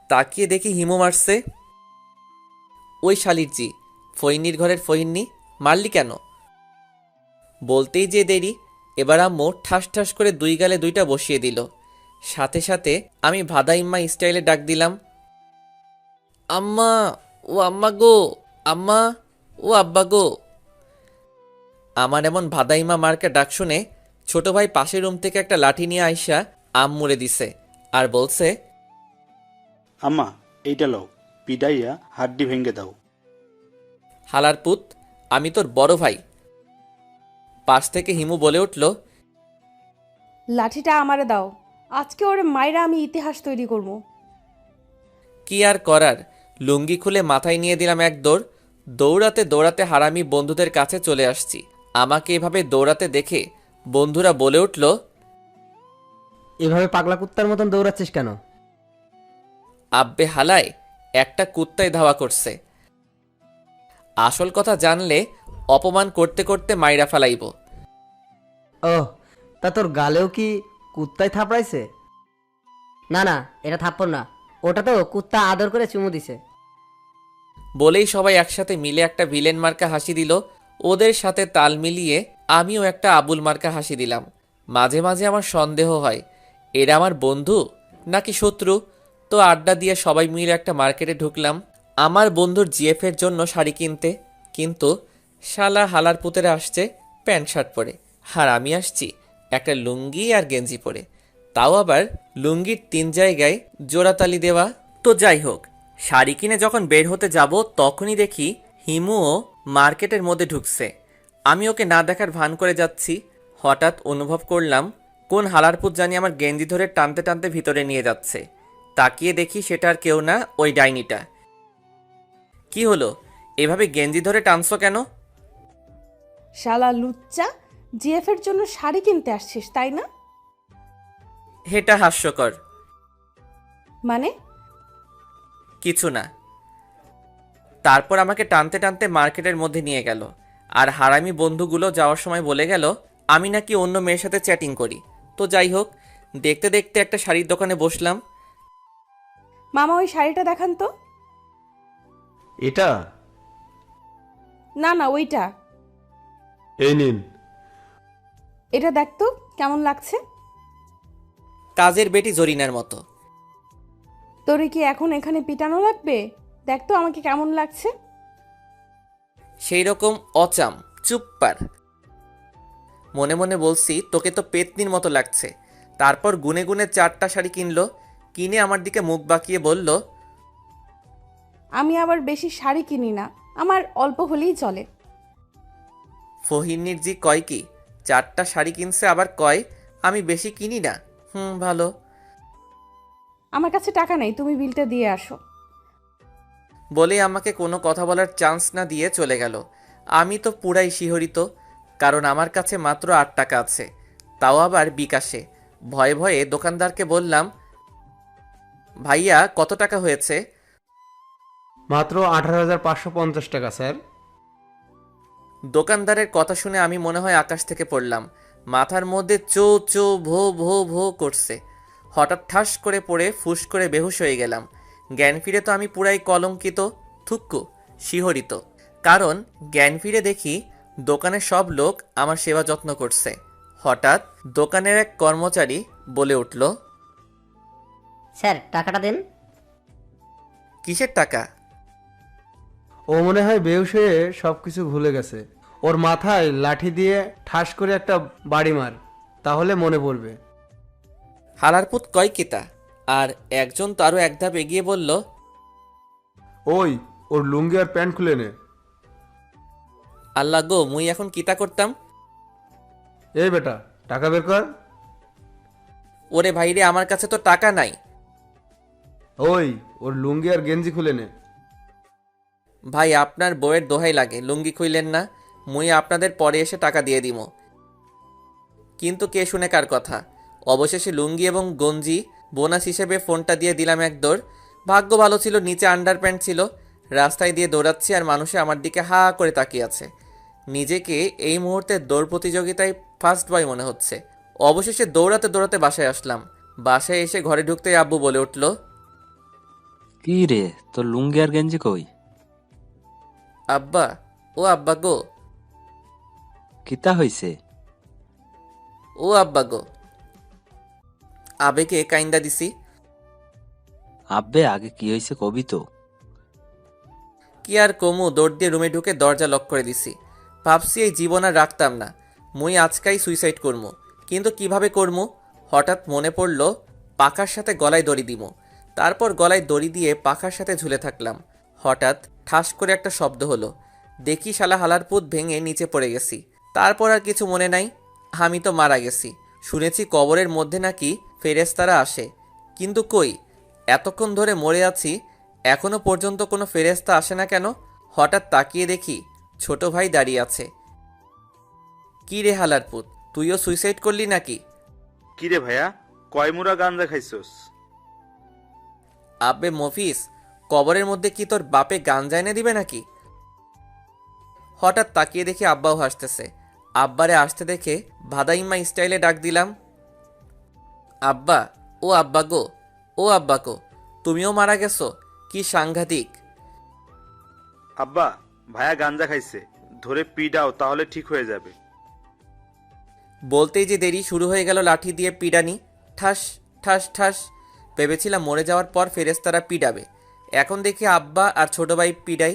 তাকিয়ে দেখি হিমু মারছে। ওই শালির জি, ফইনির ঘরের ফহিন্নি, মারলি কেন? বলতেই যে দেরি, এবার আম্মু ঠাস ঠাস করে দুই গালে দুইটা বসিয়ে দিল। সাথে সাথে আমি ভাদাইম্মা স্টাইলে ডাক দিলাম, আম্মা, ও আম্মা গো, আম্মা, ও আব্বা গো। আমার এমন ভাদাইমা মার্কা ডাক শুনে ছোট ভাই পাশের রুম থেকে একটা লাঠি নিয়ে আইসা আম্মুরে দিছে আর বলছে, আম্মা এইটা লও, পিডাইয়া হাড্ডি ভেঙে দাও। হালার পুত, আমি তোর বড় ভাই। পাশ থেকে হিমু বলে উঠল, লাঠিটা আমারে দাও, আজকে ওরে মাইরা আমি ইতিহাস তৈরি করব। কি আর করার, লুঙ্গি খুলে মাথায় নিয়ে দিলাম এক দৌড়। দৌড়াতে দৌড়াতে হারামি বন্ধুদের কাছে চলে আসছি। আমাকে এভাবে দৌড়াতে দেখে বন্ধুরা বলে উঠল, এভাবে পাগলা কুত্তার মতন দৌড়াচ্ছিস কেন? আব্বে হালায়, একটা কুত্তাই ধাওয়া করছে। আসল কথা জানলে অপমান করতে করতে মাইরা ফেলাইব। ওহ, তা তোর গালেও কি কুত্তায় থাপড়াইছে? না না, এটা থাপ্পড় না, ওটা তো কুত্তা আদর করে চুমু দিছে। বলেই সবাই একসাথে মিলে একটা ভিলেন মার্কা হাসি দিল। ওদের সাথে তাল মিলিয়ে আমিও একটা আবুল মার্কা হাসি দিলাম। মাঝে মাঝে আমার সন্দেহ হয়, এরা আমার বন্ধু নাকি শত্রু। তো আড্ডা দিয়ে সবাই মিলে একটা মার্কেটে ঢুকলাম আমার বন্ধুর জিএফের জন্য শাড়ি কিনতে। কিন্তু শালা হালার পুতেরা আসছে প্যান্ট শার্ট পরে, আর আমি আসছি একটা লুঙ্গি আর গেঞ্জি পরে, তাও আবার লুঙ্গির 3 জায়গায় জোড়াতালি দেওয়া। তো যাই হোক, শাড়ি কিনে যখন বের হতে যাব তখনই দেখি হিমুও মার্কেটের মধ্যে ঢুকছে। আমি ওকে না দেখার ভান করে যাচ্ছি। হঠাৎ অনুভব করলাম কোন হালারপুত জানি আমার গেঞ্জি ধরে টানতে টানতে ভিতরে নিয়ে যাচ্ছে। তাকিয়ে দেখি সেটা আর কেউ না, ওই ডাইনিটা। কি হলো, এভাবে গেঞ্জি ধরে টানছো কেন? শালা লুচ্চা, জিএফ এর জন্য শাড়ি কিনতে আসছিস তাই না? এটা হাস্যকর। মানে? কিছু না। তারপর আমাকে টানতে টানতে মার্কেটের মধ্যে নিয়ে গেল, আর হারামি বন্ধুগুলো যাওয়ার সময় বলে গেল আমি নাকি অন্য মেয়ের সাথে চ্যাটিং করি। তো যাই হোক, দেখতে দেখতে একটা শাড়ির দোকানে বসলাম। মামা ওই শাড়িটা দেখান তো। এটা? না না, ওইটা। এই নিন। এটা দেখ তো কেমন লাগছে। কাজের বেটি জরিনার মতো। তোরে কি এখন এখানে পিটানো লাগবে? দেখ তো আমাকে কেমন লাগছে। সেই রকম অচাম, চুপ পার। মনে মনে বলছি তোকে তো পেতনির মতো লাগছে। তারপর গুনে গুনে 4টা শাড়ি কিনলো, কিনে আমার দিকে মুখ বাঁকিয়ে বলল, আমি আবার বেশি শাড়ি কিনি না, আমার অল্প হলেই চলে। ফহিনীর জি কয় কি 4টা শাড়ি কিনছে, আবার কয় আমি বেশি কিনি না। ভালো। আমার কাছে টাকা নেই, তুমি বিলটা দিয়ে আসো। বলে আমাকে কোনো কথা বলার চান্স না দিয়ে চলে গেল। আমি তো পুরাই শিহরিত, কারণ আমার কাছে মাত্র 8 টাকা আছে, তাও আবার বিকাশে। ভয়ে ভয়ে দোকানদারকে বললাম, ভাইয়া কত টাকা হয়েছে? মাত্র 18,550 টাকা স্যার। দোকানদারের কথা শুনে আমি মনে হয় আকাশ থেকে পড়লাম। মাথার মধ্যে চো চো ভো ভো ভো করছে। হঠাৎ ঠাস করে পড়ে ফুস করে বেহুশ হয়ে গেলাম। জ্ঞান ফিরে তো আমি পুরাই কলঙ্কিত, থুক্কু, শিহরিত। কারণ জ্ঞান ফিরে দেখি দোকানের সব লোক আমার সেবা যত্ন করছে। হঠাৎ দোকানের এক কর্মচারী বলে উঠল, স্যার টাকাটা দেন। কিসের টাকা? ও মনে হয় বেহুশ হয়ে সবকিছু ভুলে গেছে। ওর মাথায় লাঠি দিয়ে ঠাস করে একটা বাড়ি মার, তাহলে মনে পড়বে। হালারপুত কয় কিতা? আর একজন তো আরও এক ধাপ এগিয়ে বলল, ওই ওর লুঙ্গি আর প্যান্ট খুলে নে। আল্লাহ গো, মুই এখন কিতা করতাম? এই বেটা, টাকা বের কর। ওরে ভাইরে, আমার কাছে তো টাকা নাই। ওই ওর লুঙ্গি আর গেঞ্জি খুলে নে। ভাই, আপনার বউয়ের দোহাই লাগে, লুঙ্গি খুইলেন না, মুই আপনাদের পরে এসে টাকা দিয়ে দিব। কিন্তু কে শুনে কার কথা? অবশেষে লুঙ্গি এবং গঞ্জি বোনাস হিসেবে ফোনটা দিয়ে দিলাম এক দৌড়। ভাগ্য ভালো ছিল নিচে আন্ডারপ্যান্ট ছিল। রাস্তায় দিয়ে দৌড়াচ্ছি আর মানুষে আমার দিকে হা করে তাকিয়ে আছে। নিজেকে এই মুহূর্তে দৌড় প্রতিযোগিতায় ফার্স্ট বয় মনে হচ্ছে। অবশেষে দৌড়াতে দৌড়াতে বাসায় আসলাম। বাসায় এসে ঘরে ঢুকতেই আব্বু বলে উঠল, কি রে, তোর লুঙ্গি আর গেঞ্জি কই? আব্বা, ও আব্বা গো, কিতা হইছে? ও আব্বা গো। আবেগে কাইন্দা দিছি। আব্বে, আগে কি হইছে কবি তো। কি আর কমু, দৌড় দিয়ে রুমে ঢুকে দরজা লক করে দিছি। ভাবছি এই জীবন আর রাখতাম না, মুই আজকাই সুইসাইড করমু। কিন্তু কিভাবে করমু? হঠাৎ মনে পড়ল পাখার সাথে গলায় দড়ি দিমু। তারপর গলায় দড়ি দিয়ে পাখার সাথে ঝুলে থাকলাম। হঠাৎ ঠাস করে একটা শব্দ হলো। দেখি শালা হালার পুত ভেঙে নিচে পড়ে গেছি। তারপর আর কিছু মনে নাই, আমি তো মারা গেছি। শুনেছি কবরের মধ্যে নাকি ফেরেশতারা আসে, কিন্তু কই, এতক্ষণ ধরে মরে আছি, এখনো পর্যন্ত কোনো ফেরেশতা আসে না কেন? হঠাৎ তাকিয়ে দেখি ছোট ভাই দাঁড়িয়ে আছে। কি রে হালার পুত, তুইও সুইসাইড করলি নাকি? কিরে ভাইয়া, কয় মুড়া গাঞ্জা খাইছস? আব্বে মফিস, কবরের মধ্যে কি তোর বাপে গাঞ্জা এনে দিবে নাকি? হঠাৎ তাকিয়ে দেখি আব্বাও হাসতেছে। আব্বারে আসতে দেখে ভাদাইম্মা স্টাইলে ডাক দিলাম, আব্বা, ও আব্বা গো, ও আব্বা গো, তুমিও মারা গেছো? কি সাংঘাতিক! আব্বা, ভাইয়া গাঞ্জা খাইছে, ধরে পিডাও, তাহলে ঠিক হয়ে যাবে। বলতেই যে দেরি, শুরু হয়ে গেল লাঠি দিয়ে পিডানি। ঠাস ঠাস ঠাস। ভেবেছিলাম মরে যাওয়ার পর ফেরেশতারা পিডাবে, এখন দেখি আব্বা আর ছোট ভাই পিডাই।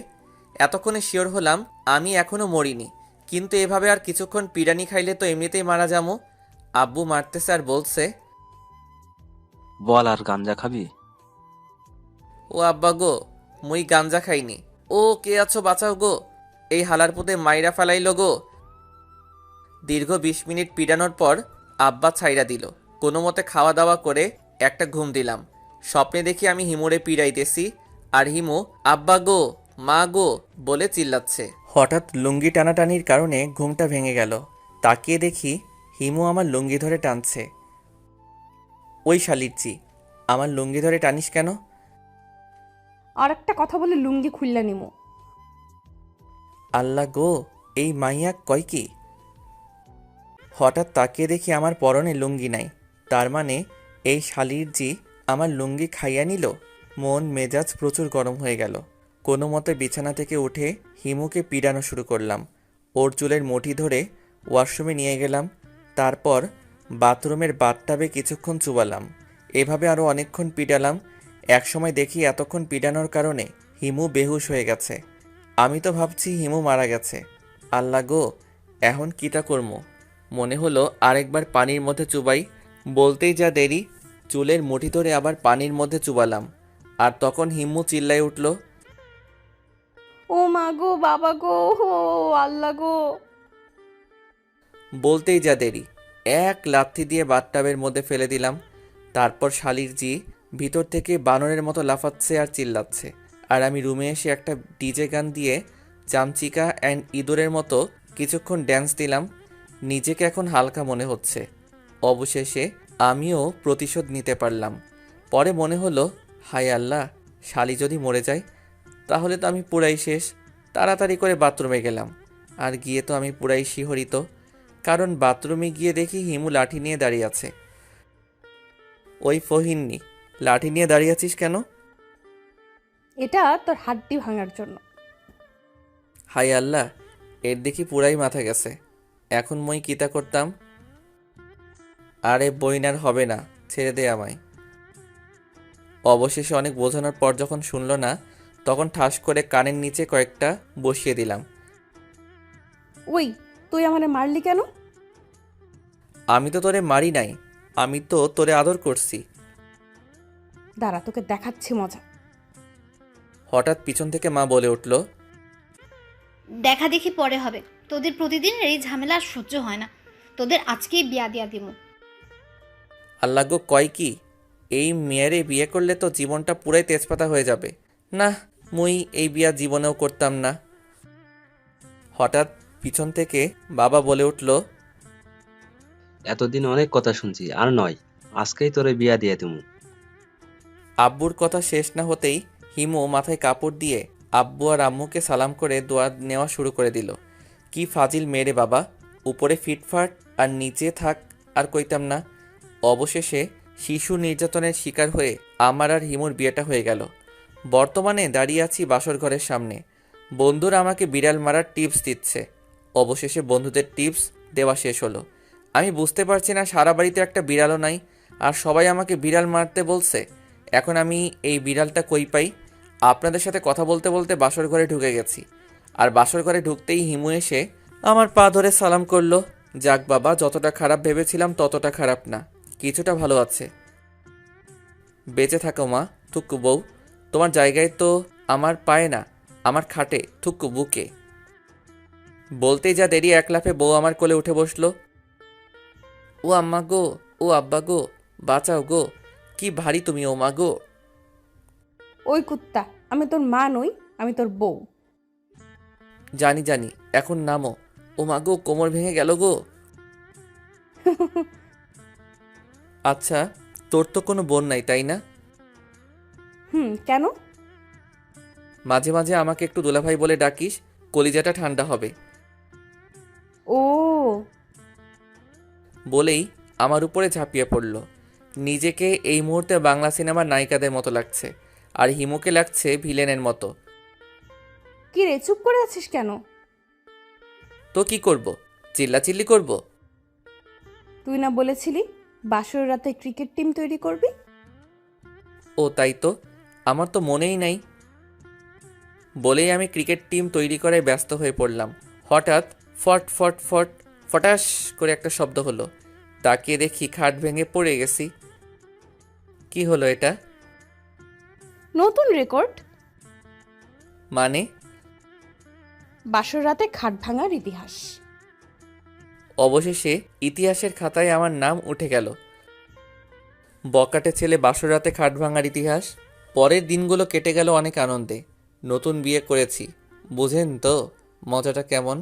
এতক্ষণে শিওর হলাম আমি এখনো মরিনি, কিন্তু এভাবে আর কিছুক্ষণ পিডানি খাইলে তো এমনিতেই মারা যাবো। আব্বু মারতেছে আর বলছে, বল, আর গাঞ্জা খাবি? ও আব্বা গো, মুই গাঞ্জা খাইনি। ও কে আছো, বাঁচাও গো, এই হালার পুতে মাইরা ফেলাইল গো। দীর্ঘ 20 মিনিট পিডানোর পর আব্বা ছাইরা দিল। কোনো মতে খাওয়া দাওয়া করে একটা ঘুম দিলাম। স্বপ্নে দেখি আমি হিমুরে পিড়াইতেছি, আর হিমু আব্বা গো, মা গো বলে চিল্লাচ্ছে। হঠাৎ লুঙ্গি টানাটানির কারণে ঘুমটা ভেঙে গেল। তাকিয়ে দেখি হিমু আমার লুঙ্গি ধরে টানছে। ওই শালিরচি, আমার লুঙ্গি ধরে টানিস কেন? আর একটা কথা বলে লুঙ্গি খুললা নিমো। আল্লাহ গো, এই মাইয়া কয় কি? হঠাৎ তাকিয়ে দেখি আমার পরনে লুঙ্গি নাই। তার মানে এই শালিরজি আমার লুঙ্গি খাইয়া নিল। মন মেজাজ প্রচুর গরম হয়ে গেল। কোনো মতে বিছানা থেকে উঠে হিমুকে পিড়ানো শুরু করলাম। ওর চুলের মুঠি ধরে ওয়াশরুমে নিয়ে গেলাম। তারপর বাথরুমের বাথটাবে কিছুক্ষণ চুবালাম। এভাবে আরও অনেকক্ষণ পিটালাম। একসময় দেখি এতক্ষণ পিটানোর কারণে হিমু বেহুশ হয়ে গেছে। আমি তো ভাবছি হিমু মারা গেছে। আল্লাহ গো, এখন কিটা করবো? মনে হলো আরেকবার পানির মধ্যে চুবাই। বলতেই যা দেরি, চুলের মুঠি ধরে আবার পানির মধ্যে চুবালাম। আর তখন হিম্মু চিল্লাই উঠল, ও মা গো, বাবা গো, ও আল্লাহ গো। বলতেই যা দেরি, এক লাথি দিয়ে বাথটাবের মধ্যে ফেলে দিলাম। তারপর শালিরজি ভিতর থেকে বানরের মতো লাফাচ্ছে আর চিল্লাচ্ছে। আর আমি রুমে এসে একটা ডিজে গান দিয়ে চামচিকা অ্যান্ড ইঁদুরের মতো কিছুক্ষণ ড্যান্স দিলাম। নিজেকে এখন হালকা মনে হচ্ছে। অবশেষে আমিও প্রতিশোধ নিতে পারলাম। পরে মনে হলো, হায় আল্লাহ, শালি যদি মরে যায় তাহলে তো আমি পুরাই শেষ। তাড়াতাড়ি করে বাথরুমে গেলাম। আর গিয়ে তো আমি পুরাই শিহরিত, কারণ বাথরুমে গিয়ে দেখি হিমু লাঠি নিয়ে দাঁড়িয়ে আছে। ওই ফহিন্নি, লাঠি নিয়ে দাঁড়িয়ে আছিস কেন? এটা তোর হাড্ডি ভাঙার জন্য। হায় আল্লাহ, এর দেখি পুরাই মাথা গেছে। এখন মই কিতা করতাম? আরে বইনার হবে না, ছেড়ে দে আমায়। অবশেষে অনেক বোঝানোর পর যখন শুনল না, তখন ঠাস করে কানের নিচে কয়েকটা বসিয়ে দিলাম। ওই, তুই আমারে মারলি কেন? আমি তো তোরে মারি নাই, আমি তো তোরে আদর করছি। দাঁড়া, তোকে দেখাচ্ছি মজা। হঠাৎ পিছন থেকে মা বলে উঠল, দেখা দেখি পরে হবে, তোদের প্রতিদিনের এই ঝামেলা আর সহ্য হয় না, তোদের আজকেই বিয়া দিয়া দিমু। আল্লাহ গো, কয় কি, এই মেয়েরে বিয়ে করলে তো জীবনটা পুরাই তেজপাতা হয়ে যাবে। না, মুই এই বিয়া জীবনেও করতাম না। হঠাৎ পিছন থেকে বাবা বলে উঠল, এতদিন অনেক কথা শুনছি, আর নয়, আজকেই তোরে বিয়া দিয়ে দিমু। আব্বুর কথা শেষ না হতেই হিমু মাথায় কাপড় দিয়ে আব্বু আর আম্মুকে সালাম করে দোয়া নেওয়া শুরু করে দিল। কি ফাজিল মেরে বাবা, উপরে ফিটফাট আর নিচে থাক আর কইতাম না। অবশেষে শিশু নির্যাতনের শিকার হয়ে আমার আর হিমুর বিয়েটা হয়ে গেল। বর্তমানে দাঁড়িয়ে আছি বাসর ঘরের সামনে, বন্ধুরা আমাকে বিড়াল মারার টিপস দিচ্ছে। অবশেষে বন্ধুদের টিপস দেওয়া শেষ হলো। আমি বুঝতে পারছি না, সারা বাড়িতে একটা বিড়ালও নাই, আর সবাই আমাকে বিড়াল মারতে বলছে। এখন আমি এই বিড়ালটা কই পাই? আপনাদের সাথে কথা বলতে বলতে বাসর ঘরে ঢুকে গেছি, আর বাসর ঘরে ঢুকতেই হিমু এসে আমার পা ধরে সালাম করলো। যাক বাবা, যতটা খারাপ ভেবেছিলাম ততটা খারাপ না, কিছুটা ভালো আছে। বেঁচে থাকো মা, থুক্কু বউ, তোমার জায়গায় তো আমার পায়ে না, আমার খাটে, থুক্কু বুকে। বলতেই যা দেরি, এক লাফে বউ আমার কোলে উঠে বসলো। ও আম্মা গো, ও আব্বা গো, বাঁচাও গো, কি ভারী তুমি ও মা গো। ওই কুত্তা, আমি তোর মা নই, আমি তোর বউ। জানি জানি, এখন নামো। ও মা গো, কোমর ভেঙে গেল গো। আচ্ছা, তোর তো কোনো বোন নাই তাই না? কেন? মাঝে মাঝে আমাকে একটু দুলাভাই বলে ডাকিস, কলিজাটা ঠান্ডা হবে। ও, বলেই আমার উপরে ঝাঁপিয়ে পড়ল। নিজেকে এই মুহূর্তে বাংলা সিনেমার নায়িকাদের মতো লাগছে, আর হিমুকে লাগছে ভিলেনের মতো। কি রে, চুপ করে আছিস কেন? তো কি করব, চিল্লাচিল্লি করব? তুই না বলেছিলি বাসর রাতে ক্রিকেট টিম তৈরি করবি? ও তাই তো, আমার তো মনেই নাই। বলেই আমি ক্রিকেট টিম তৈরি করায় ব্যস্ত হয়ে পড়লাম। হঠাৎ ফট ফট ফট ফটাস করে একটা শব্দ হলো। তাকিয়ে দেখি খাট ভেঙে পড়ে গেছি। কি হলো এটা? নতুন রেকর্ড। মানে? বাসর রাতে খাট ভাঙার ইতিহাস। অবশেষে ইতিহাসের খাতায় আমার নাম উঠে গেল। বকাটে ছেলে বাসর রাতে খাট ভাঙার ইতিহাস। পরের দিনগুলো কেটে গেল অনেক আনন্দে। নতুন বিয়ে করেছি, বুঝেন তো মজাটা কেমন।